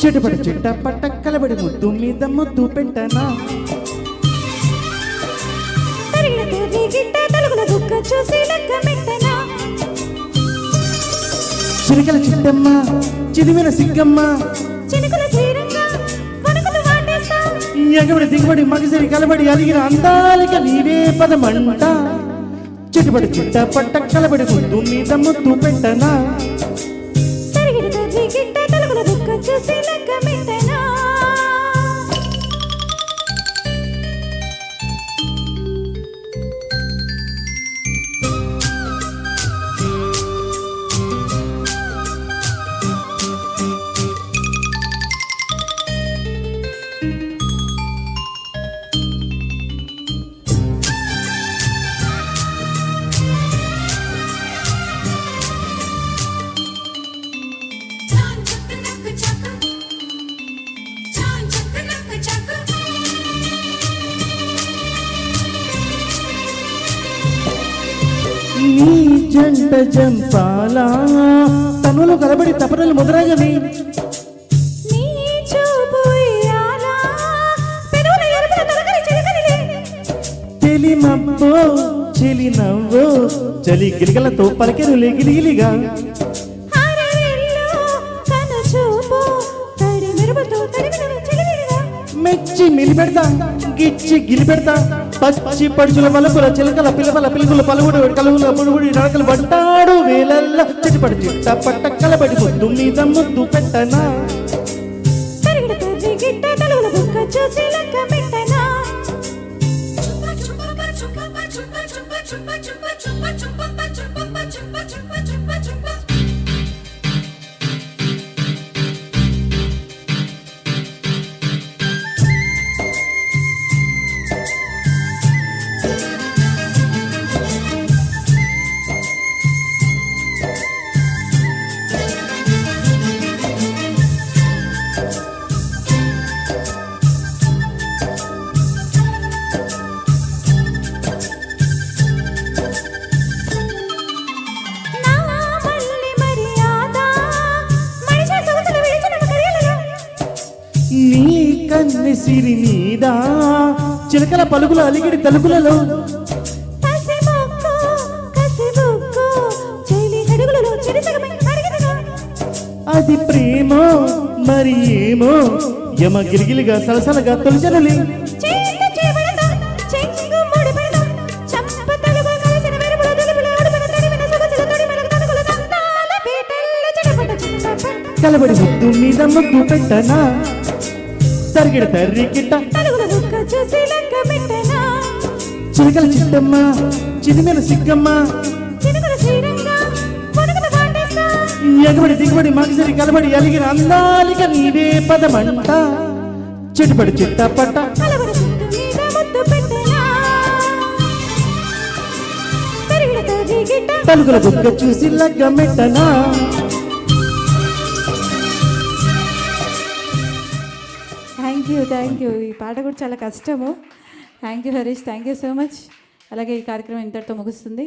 చెట్టుపడి చిట్ట పట్ట కలబడి ముద్దు మీద ముద్దు పెట్టనా చిరికల చిట్టమ్మ చిదిమిన సిగ్గమ్మ ఎగబడి దిగుబడి మగసిరి కలబడి అలిగిన అందాలిక నీవే పదమంట చెట్టుబడి చిట్ట పట్ట కలబడి ముద్దు మీద ముద్దు పెట్టనా నీ జంట జంపాలా తనులు కలబడి తపనలు ముదరగని తెలి మబ్బో చెలి నవ్వో చలి గిలిగలతో పలికెరులే గిలిగిలిగా మెచ్చి మిలిపెడతా గిచ్చి గిలిపెడతా పచ్చి పడుచుల వలపుల చిలకల పిలవల పిలుగుల పలుగుడు కలుగుల పుడుగుడి నడకలు పట్టాడు వేలల్ల చెట్టుపడి చిట్ట పట్ట కలబడి ముద్దు మీద ముద్దు పెట్టనా నీ కన్ని సిరి మీద చిలకల పలుకుల అలిగిడి తలుపులలో అది ప్రేమ మరి ఏమో యమ గిలిగిలిగా సలసలగా తొలిచనలి కలబడి ముద్దు మీద ముద్దు పెట్టనా తరిగిడ తర్రికిట్ట చిలకల చిట్టమ్మ చిదిమిన సిగ్గమ్మ ఎగబడి దిగుబడి మగసిరి కలబడి అలిగిన అందాలిక నీవే పదమంట చెట్టుపడి చిట్ట పట్ట తలుగుల బుక్క చూసి లగ్గమెట్టనా థ్యాంక్ యూ ఈ పాట కూడా చాలా కష్టము. Thank you Harish, thank you so much. అలాగే ఈ కార్యక్రమం ఇంతటితో ముగుస్తుంది.